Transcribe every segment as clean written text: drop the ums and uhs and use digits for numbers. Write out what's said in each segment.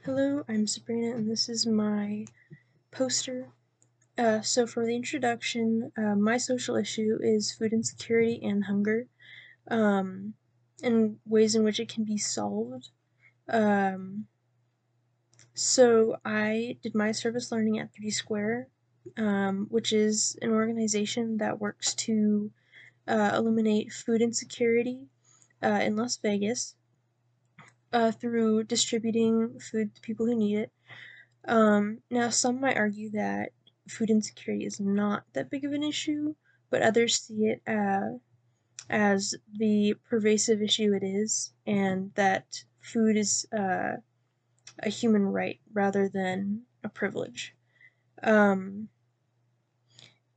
Hello, I'm Sabrina, and this is my poster. So for the introduction, my social issue is food insecurity and hunger, and ways in which it can be solved. So I did my service learning at 3Square, which is an organization that works to eliminate food insecurity in Las Vegas through distributing food to people who need it. Now, some might argue that food insecurity is not that big of an issue, but others see it as the pervasive issue it is, and that food is a human right rather than a privilege.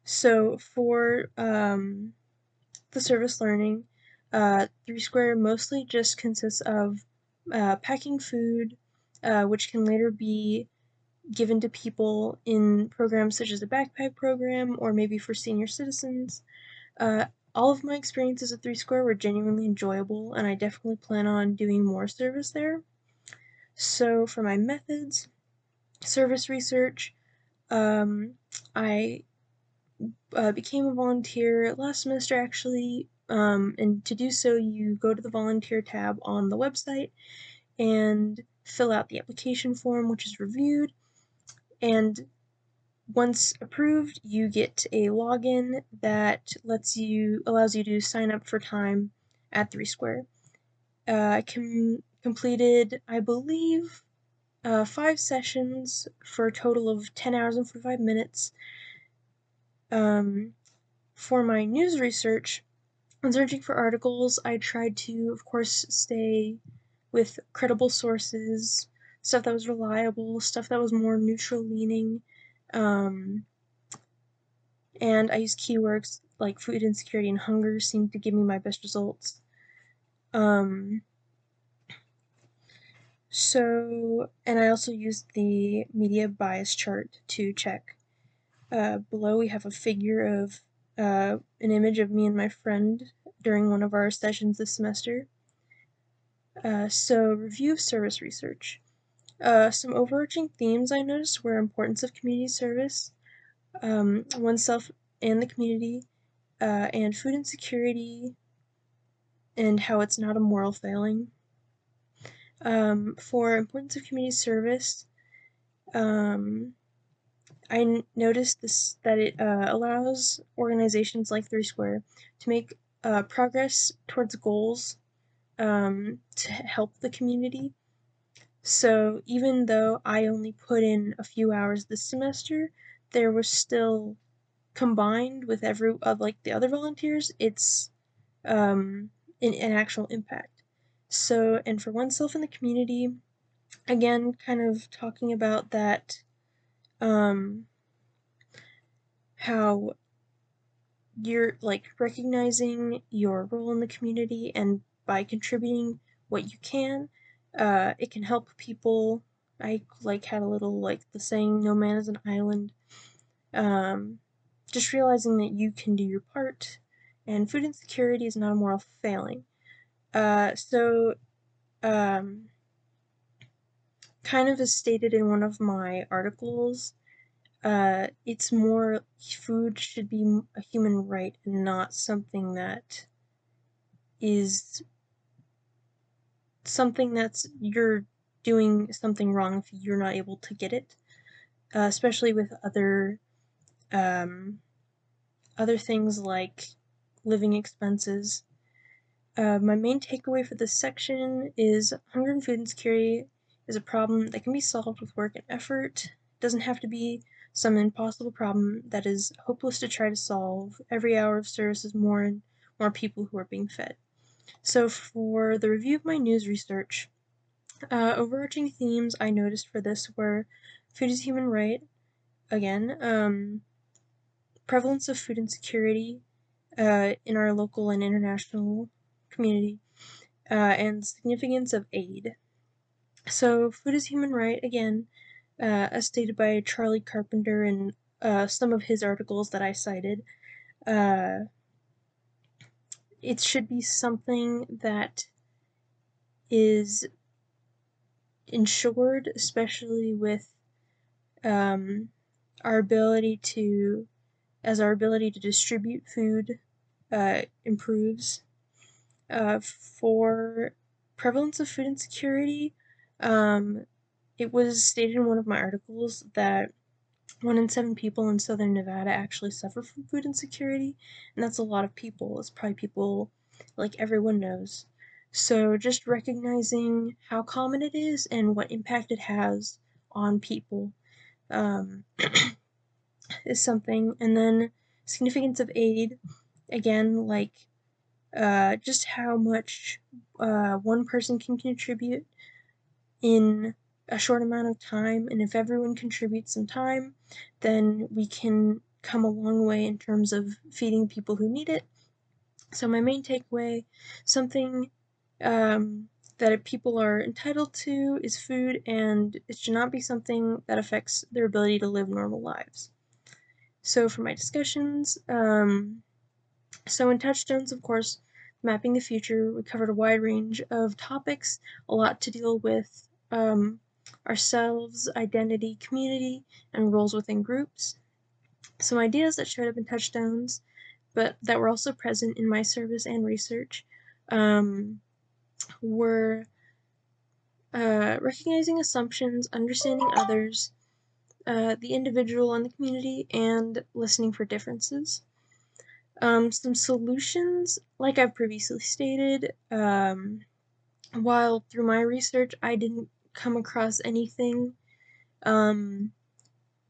So for the service learning, 3Square mostly just consists of packing food, which can later be given to people in programs such as the backpack program or maybe for senior citizens. All of my experiences at 3Square were genuinely enjoyable, and I definitely plan on doing more service there. So for my methods, service research, I became a volunteer last semester actually, and to do so you go to the volunteer tab on the website and fill out the application form, which is reviewed, and once approved, you get a login that allows you to sign up for time at 3Square. I completed, I believe, 5 sessions for a total of 10 hours and 45 minutes. For my news research, when searching for articles, I tried to, of course, stay with credible sources, stuff that was reliable, stuff that was more neutral leaning. And I use keywords like food insecurity and hunger seem to give me my best results. And I also used the media bias chart to check. Below we have a figure of an image of me and my friend during one of our sessions this semester. So review of service research. Some overarching themes I noticed were importance of community service, oneself and the community, and food insecurity, and how it's not a moral failing. For importance of community service, I noticed that it allows organizations like 3Square to make progress towards goals to help the community. So even though I only put in a few hours this semester, there was still, combined with the other volunteers, it's an actual impact. So, and for oneself in the community, again, kind of talking about that, how you're recognizing your role in the community, and by contributing what you can, it can help people. I had a little the saying, no man is an island. Just realizing that you can do your part, and food insecurity is not a moral failing. Kind of as stated in one of my articles, it's more food should be a human right and not something that is something that's you're doing something wrong if you're not able to get it, especially with other things like living expenses. My main takeaway for this section is hunger and food insecurity is a problem that can be solved with work and effort. It doesn't have to be some impossible problem that is hopeless to try to solve. Every hour of service is more and more people who are being fed. So for the review of my news research, overarching themes I noticed for this were food is a human right, again, prevalence of food insecurity in our local and international community, and significance of aid. So food is human right, again, as stated by Charlie Carpenter in some of his articles that I cited. It should be something that is ensured, especially with our ability to distribute food improves. For prevalence of food insecurity, it was stated in one of my articles that 1 in 7 people in southern Nevada actually suffer from food insecurity, and that's a lot of people. It's probably people like everyone knows. So just recognizing how common it is and what impact it has on people is something. And then significance of aid, again, like just how much one person can contribute in a short amount of time, and if everyone contributes some time, then we can come a long way in terms of feeding people who need it. So my main takeaway, something that people are entitled to is food, and it should not be something that affects their ability to live normal lives. So for my discussions, so in Touchstones, of course, Mapping the Future, we covered a wide range of topics, a lot to deal with ourselves, identity, community, and roles within groups. Some ideas that showed up in Touchstones, but that were also present in my service and research, were recognizing assumptions, understanding others, the individual and the community, and listening for differences. Some solutions, like I've previously stated, while through my research I didn't come across anything that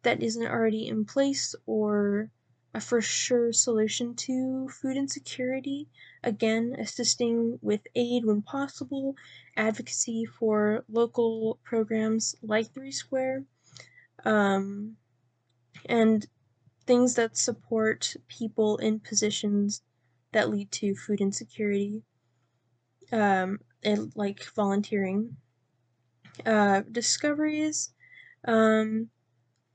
isn't already in place or a for sure solution to food insecurity. Again, assisting with aid when possible, advocacy for local programs like 3 Square, and things that support people in positions that lead to food insecurity, and like volunteering. Discoveries. One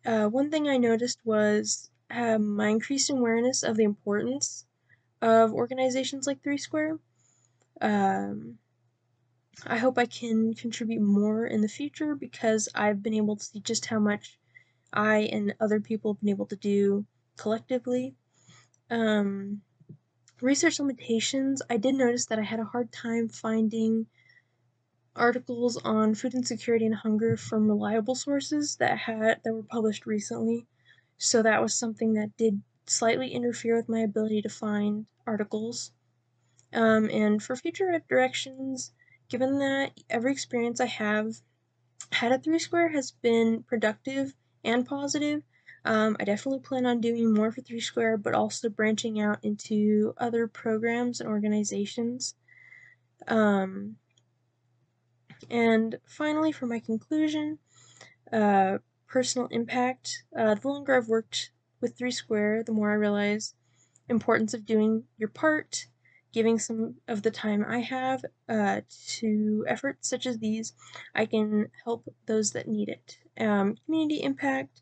thing I noticed was my increased awareness of the importance of organizations like 3 Square. I hope I can contribute more in the future because I've been able to see just how much I and other people have been able to do collectively. Research limitations. I did notice that I had a hard time finding articles on food insecurity and hunger from reliable sources that were published recently. So that was something that did slightly interfere with my ability to find articles. And for future directions, given that every experience I have had at 3 Square has been productive and positive, I definitely plan on doing more for 3 Square, but also branching out into other programs and organizations. And finally, for my conclusion, personal impact. The longer I've worked with 3 Square, the more I realize importance of doing your part, giving some of the time I have to efforts such as these. I can help those that need it. Community impact.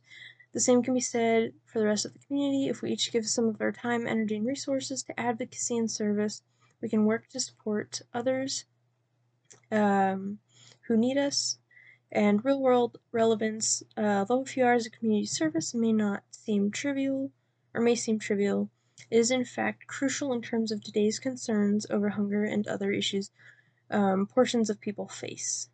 The same can be said for the rest of the community. If we each give some of our time, energy, and resources to advocacy and service, we can work to support others who need us. And real-world relevance, though a few hours of community service may seem trivial, it is in fact crucial in terms of today's concerns over hunger and other issues portions of people face.